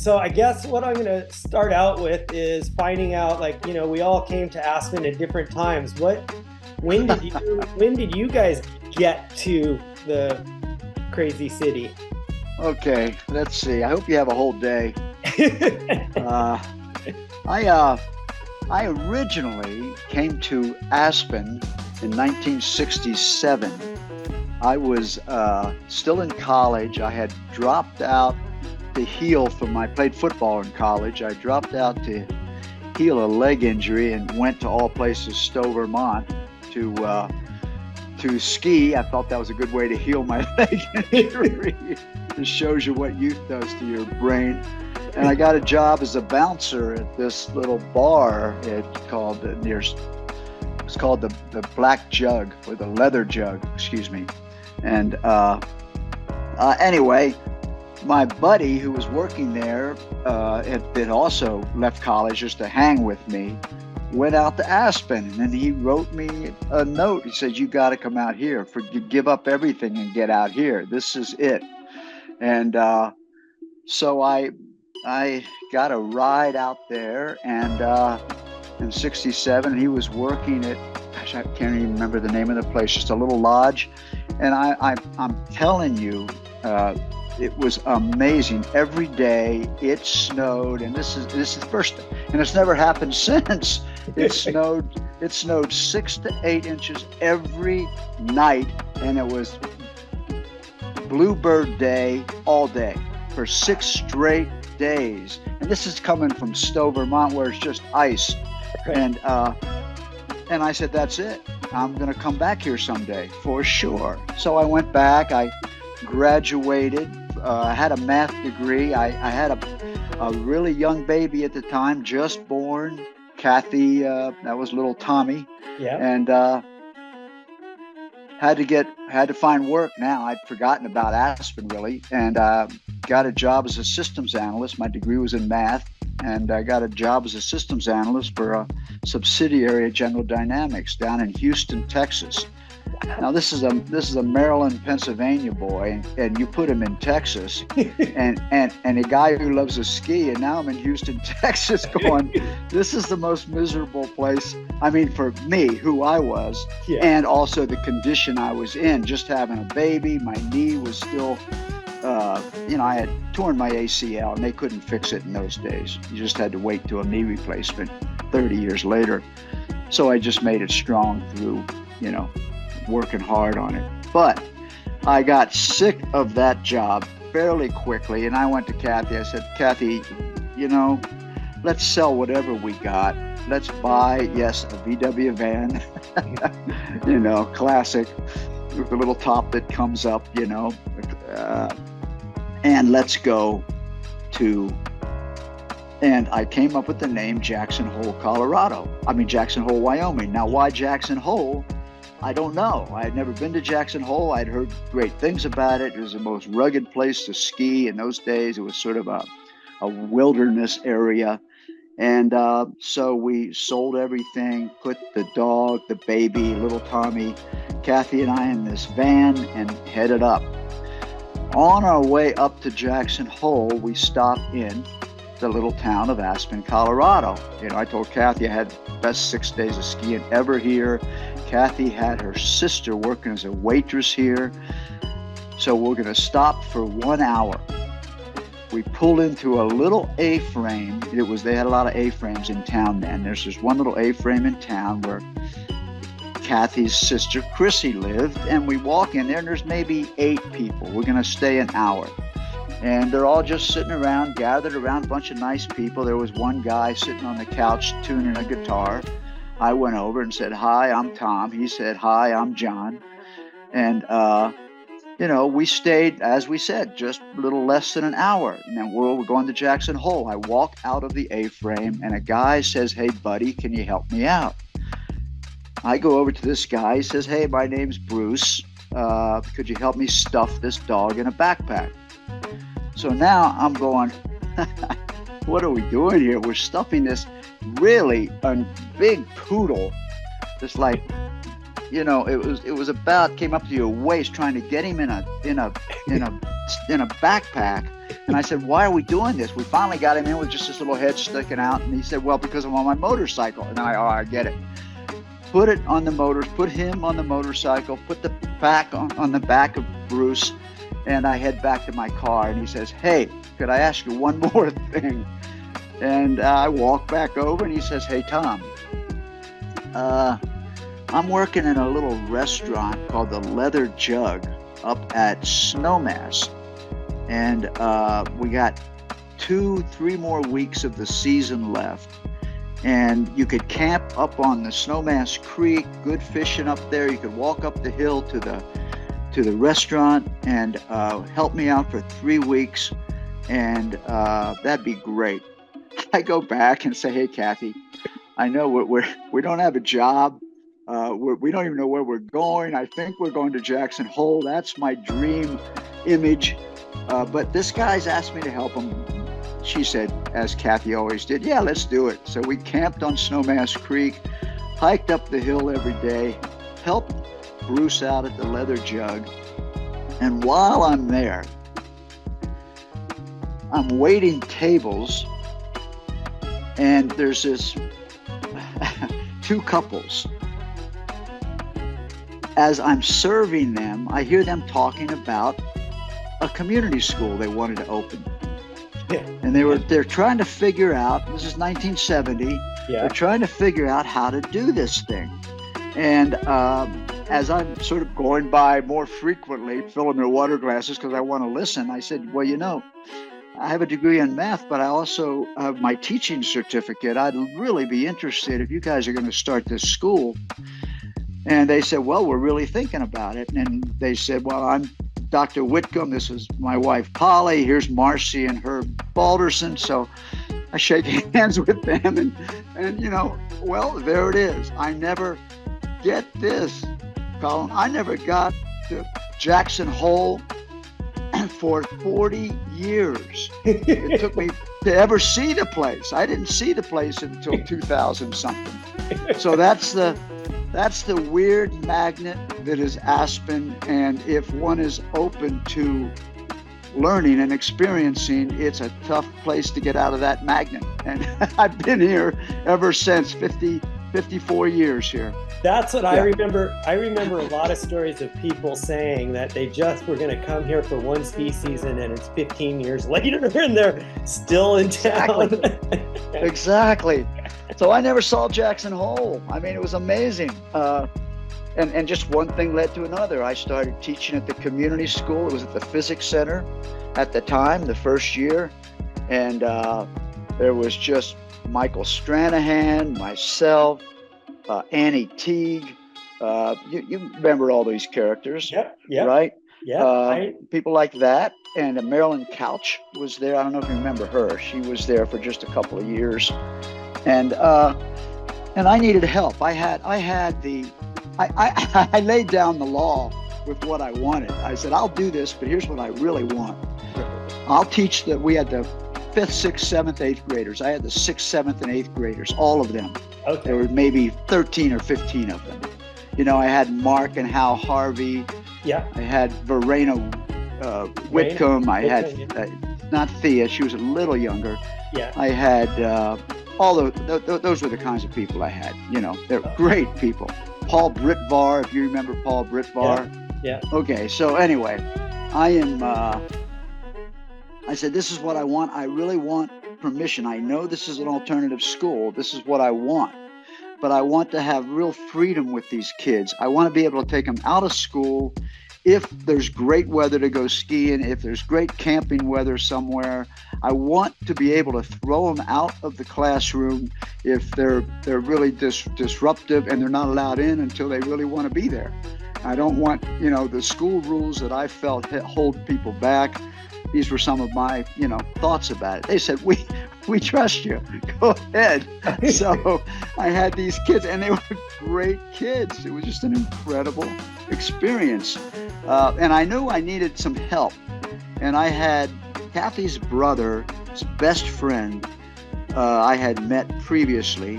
So I guess what I'm going to start out with is finding out, like, we all came to Aspen at different times. When did you guys get to the crazy city? Okay, let's see. I hope you have a whole day. Uh, I uh, I originally came to Aspen in 1967. I was still in college. I had dropped out to heal from. I played football in college. I dropped out to heal a leg injury and went to all places, Stowe, Vermont, to to ski. I thought that was a good way to heal my leg injury. It shows you what youth does to your brain. And I got a job as a bouncer at this little bar. It's called the Black Jug, or the Leather Jug, excuse me. And anyway, my buddy who was working there had also left college just to hang with me, went out to Aspen, and then he wrote me a note. He said, "You got to come out here. You give up everything and get out here. This is it." And so I got a ride out there, and in '67 he was working at, gosh, I can't even remember the name of the place, just a little lodge. And I'm telling you, it was amazing. Every day it snowed, and this is the first, and it's never happened since. It snowed 6 to 8 inches every night, and it was Bluebird Day all day for 6 straight days. And this is coming from Stowe, Vermont, where it's just ice. And I said, that's it. I'm going to come back here someday for sure. So I went back. I graduated. I had a math degree. I had a really young baby at the time, just born, Cathy. That was little Tommy. Yeah. And had to find work now. I'd forgotten about Aspen, really, and got a job as a systems analyst. My degree was in math, and I got a job as a systems analyst for a subsidiary of General Dynamics down in Houston, Texas. Now this is a Maryland, Pennsylvania boy, and you put him in Texas, and a guy who loves to ski, and now I'm in Houston, Texas, going, this is the most miserable place. I mean, for me, who I was, yeah. And also the condition I was in, just having a baby. My knee was still, I had torn my ACL, and they couldn't fix it in those days. You just had to wait to a knee replacement 30 years later. So I just made it strong through, working hard on it. But I got sick of that job fairly quickly, and I went to Cathy. I said, Cathy, let's sell whatever we got. Let's buy, yes, a VW van, classic, with the little top that comes up, and let's go to, and I came up with the name Jackson Hole, Jackson Hole, Wyoming. Now, why Jackson Hole? I don't know. I had never been to Jackson Hole. I'd heard great things about it. It was the most rugged place to ski in those days. It was sort of a wilderness area. And so we sold everything, put the dog, the baby, little Tommy, Cathy and I in this van and headed up. On our way up to Jackson Hole, we stopped in the little town of Aspen, Colorado. I told Cathy I had the best 6 days of skiing ever here. Cathy had her sister working as a waitress here. So we're going to stop for 1 hour. We pulled into a little A-frame. They had a lot of A-frames in town then. There's just one little A-frame in town where Cathy's sister Chrissy lived, and we walk in there and there's maybe 8 people. We're going to stay an hour. And they're all just sitting around, gathered around, a bunch of nice people. There was one guy sitting on the couch tuning a guitar. I went over and said, "Hi, I'm Tom." He said, "Hi, I'm John." And, we stayed, as we said, just a little less than an hour. And then we're going to Jackson Hole. I walk out of the A-frame, and a guy says, "Hey, buddy, can you help me out?" I go over to this guy. He says, "Hey, my name's Bruce. Could you help me stuff this dog in a backpack?" So now I'm going, what are we doing here? We're stuffing this really big poodle, just like, it was about came up to your waist, trying to get him in a backpack. And I said, why are we doing this? We finally got him in with just this little head sticking out. And he said, well, because I'm on my motorcycle. And I get it. Put him on the motorcycle, put the pack on the back of Bruce, and I head back to my car. And he says, hey, could I ask you one more thing? And I walk back over, and he says, hey, Tom, I'm working in a little restaurant called the Leather Jug up at Snowmass. And we got 2-3 more weeks of the season left. And you could camp up on the Snowmass Creek, good fishing up there. You could walk up the hill to the restaurant and help me out for 3 weeks. And that'd be great. I go back and say, hey, Cathy, I know we don't have a job. We don't even know where we're going. I think we're going to Jackson Hole. That's my dream image. But this guy's asked me to help him. She said, as Cathy always did, yeah, let's do it. So we camped on Snowmass Creek, hiked up the hill every day, helped Bruce out at the Leather Jug. And while I'm there, I'm waiting tables, and there's this 2 couples. As I'm serving them, I hear them talking about a community school they wanted to open. And they're trying to figure out, this is 1970, they're trying to figure out how to do this thing. And as I'm sort of going by more frequently, filling their water glasses because I want to listen, I said, well, I have a degree in math, but I also have my teaching certificate. I'd really be interested if you guys are going to start this school. And they said, well, we're really thinking about it. And they said, well, I'm Dr. Whitcomb. This is my wife, Polly. Here's Marcy and Herb Balderson. So I shake hands with them. And well, there it is. I never get this, Colin. I never got to Jackson Hole for 40 years. It took me to ever see the place. I didn't see the place until 2000 something. So that's the weird magnet that is Aspen. And if one is open to learning and experiencing, it's a tough place to get out of that magnet. And I've been here ever since, 54 years here. That's what I remember. I remember a lot of stories of people saying that they just were going to come here for one ski season, and it's 15 years later and they're still in town. Exactly. So I never saw Jackson Hole. I mean, it was amazing. And just one thing led to another. I started teaching at the community school. It was at the physics center at the time, the first year. And there was just Michael Stranahan, myself, Annie Teague. You remember all these characters, right? Yeah. People like that. And Marilyn Couch was there. I don't know if you remember her. She was there for just a couple of years. And I needed help. I laid down the law with what I wanted. I said, I'll do this, but here's what I really want. I'll teach that. We had the 5th, 6th, 7th, 8th graders. I had the 6th, 7th, and 8th graders, all of them. Okay. There were maybe 13 or 15 of them. I had Mark and Hal Harvey. Yeah. I had Verena Whitcomb. I had not Thea. She was a little younger. Yeah. I had those were the kinds of people I had. They're great people. Paul Britvar, if you remember Paul Britvar. Yeah. Okay. So anyway, I said, this is what I want. I really want permission. I know this is an alternative school. This is what I want. But I want to have real freedom with these kids. I want to be able to take them out of school if there's great weather to go skiing, if there's great camping weather somewhere. I want to be able to throw them out of the classroom if they're really disruptive and they're not allowed in until they really want to be there. I don't want, the school rules that I felt hold people back. These were some of my, thoughts about it. They said, we trust you. Go ahead. So I had these kids, and they were great kids. It was just an incredible experience. And I knew I needed some help. And I had Cathy's brother's best friend I had met previously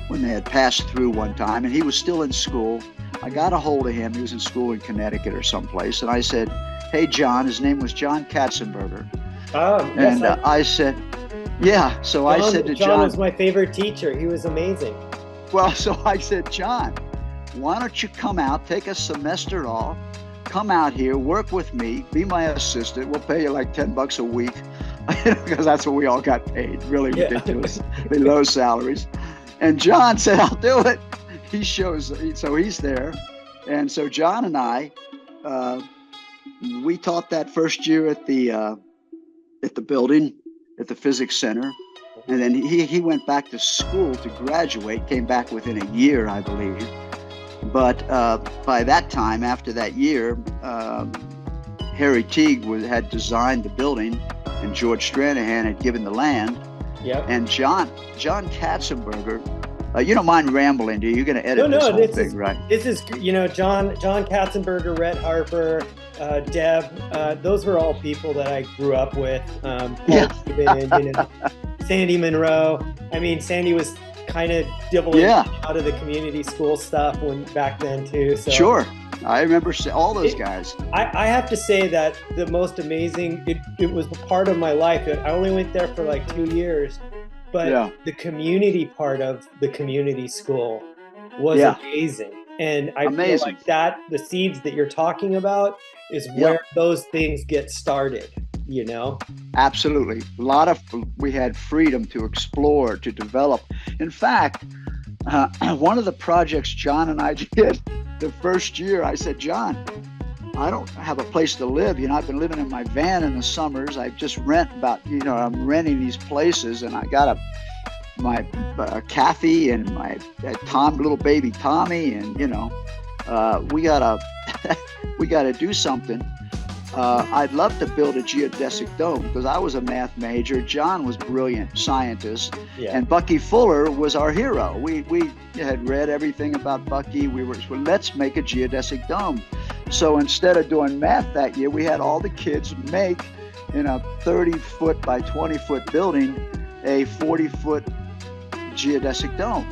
when they had passed through one time, and he was still in school. I got a hold of him. He was in school in Connecticut or someplace. And I said, hey, John, his name was John Katzenberger. Yes, And I said, yeah. So I said to John was my favorite teacher. He was amazing. Well, so I said, John, why don't you come out, take a semester off, come out here, work with me, be my assistant. We'll pay you like $10 a week because that's what we all got paid. Really ridiculous, low salaries. And John said, I'll do it. He shows, so he's there. And so John and I, we taught that first year at the building, at the physics center. And then he went back to school to graduate, came back within a year, I believe. But by that time, after that year, Harry Teague had designed the building, and George Stranahan had given the land. Yep. And John Katzenberger, you don't mind rambling, do you? You're going to edit this whole thing, right? This is, John Katzenberger, Rhett Harper, Deb. Those were all people that I grew up with. Steven, Sandy Monroe. I mean, Sandy was kind of dibbling out of the community school stuff back then too. So sure, I remember all those guys. I have to say that the most amazing, it was part of my life. I only went there for like 2 years, but the community part of the community school was amazing. And I feel like that the seeds that you're talking about is where those things get started. Absolutely. We had freedom to explore, to develop. In fact, one of the projects John and I did the first year, I said, John, I don't have a place to live. I've been living in my van in the summers. I just rent I'm renting these places, and I got my Cathy and my little baby Tommy, and we gotta do something. I'd love to build a geodesic dome because I was a math major. John was brilliant scientist, and Bucky Fuller was our hero. We had read everything about Bucky. We were, well, let's make a geodesic dome. So instead of doing math that year, we had all the kids make, in a 30-foot by 20-foot building, a 40-foot geodesic dome.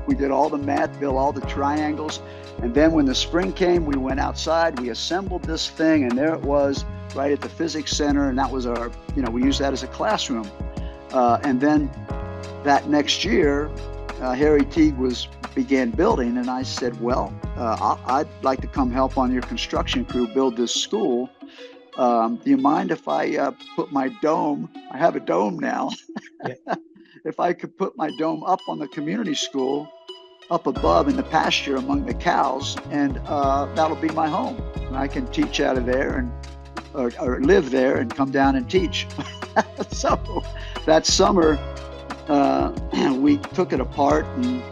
We did all the math, built all the triangles. And then when the spring came, we went outside, we assembled this thing, and there it was right at the physics center. And that was our, we used that as a classroom. And then that next year, Harry Teague began building. And I said, well, I'd like to come help on your construction crew build this school. Do you mind if I put my dome? I have a dome now. If I could put my dome up on the community school, up above in the pasture among the cows, and that'll be my home. And I can teach out of there or live there and come down and teach. So that summer, we took it apart and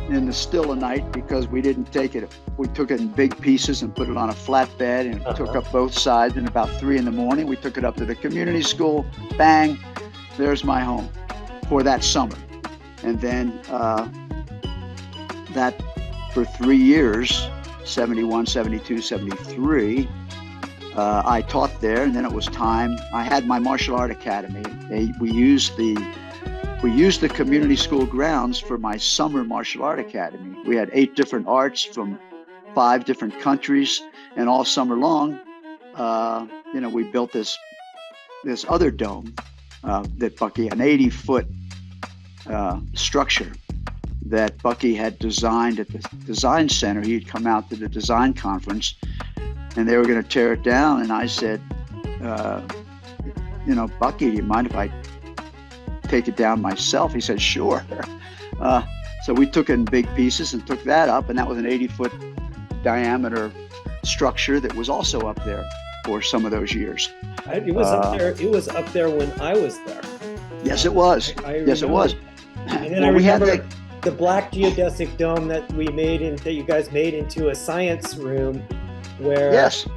in the still of night, because we didn't take it. We took it in big pieces and put it on a flatbed, and took up both sides. And about 3 a.m, we took it up to the community school. Bang, there's my home for that summer. And then that for 3 years, 71, 72, 73, I taught there, and then it was time. I had my martial art academy. We used the community school grounds for my summer martial art academy. We had 8 different arts from 5 different countries, and all summer long, we built this other dome that Bucky, an 80-foot structure that Bucky had designed at the design center. He'd come out to the design conference, and they were going to tear it down. And I said, Bucky, do you mind if I take it down myself? He said, sure. So we took it in big pieces and took that up, and that was an 80-foot diameter structure that was also up there for some of those years. It was up there. It was up there when I was there. Yes, it was. Yes, it was. And then I remember the black geodesic dome that we made, that you guys made into a science room, where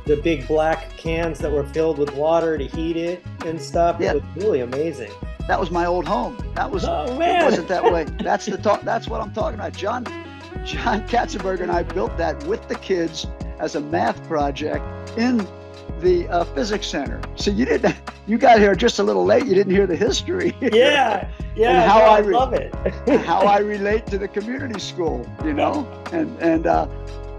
the big black cans that were filled with water to heat it and stuff. It was really amazing. That was my old home. That was. Oh man. It wasn't that way. That's what I'm talking about. John Katzenberger and I built that with the kids as a math project in physics center. So you got here just a little late. You didn't hear the history. Yeah, yeah. And how I love it. how I relate to the community school,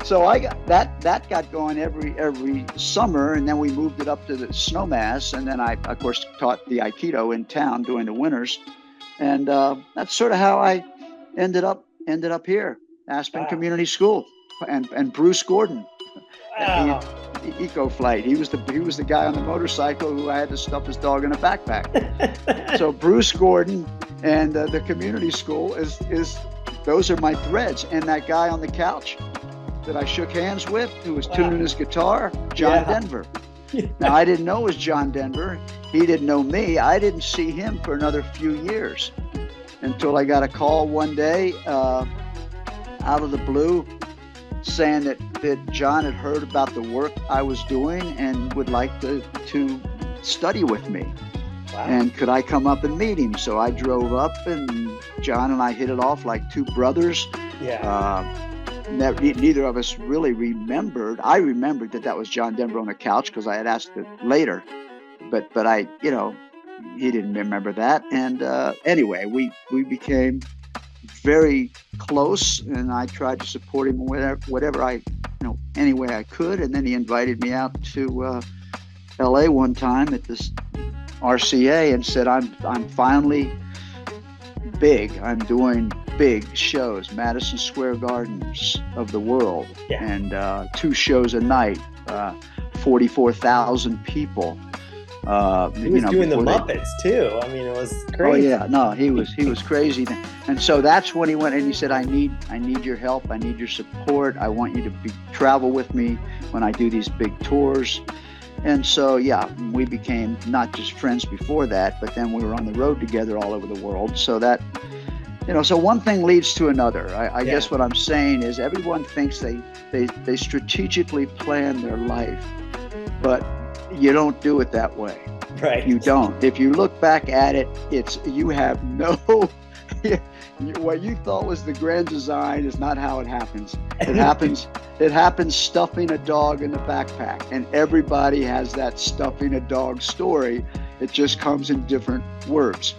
so I got that got going every summer, and then we moved it up to the Snowmass, and then I of course taught the Aikido in town during the winters, and that's sort of how I ended up here, Aspen Community School, and Bruce Gordon. Wow. Eco Flight. He was the guy on the motorcycle who I had to stuff his dog in a backpack. So Bruce Gordon and the community school is those are my threads. And that guy on the couch that I shook hands with, who was tuning his guitar, John Denver. Now I didn't know it was John Denver. He didn't know me. I didn't see him for another few years until I got a call one day out of the blue, saying that John had heard about the work I was doing and would like to study with me. Wow. And could I come up and meet him? So I drove up, and John and I hit it off like two brothers. Neither of us really remembered. I remembered that was John Denver on the couch because I had asked it later, but I, he didn't remember that. And anyway, we became very close, and I tried to support him whatever I, any way I could. And then he invited me out to LA one time at this RCA and said, I'm finally big. I'm doing big shows, Madison Square Gardens of the world, and 2 shows a night, 44,000 people. He was doing the Muppets too. I mean, it was crazy. Oh yeah, no, he was crazy. And so that's when he went and he said, I need your help. I need your support. I want you to travel with me when I do these big tours. And so, we became not just friends before that, but then we were on the road together all over the world. So that, so one thing leads to another. I guess what I'm saying is everyone thinks they strategically plan their life, but you don't do it that way. Right. You don't. If you look back at it, you have no, what you thought was the grand design is not how it happens. It happens stuffing a dog in the backpack, and everybody has that stuffing a dog story. It just comes in different words.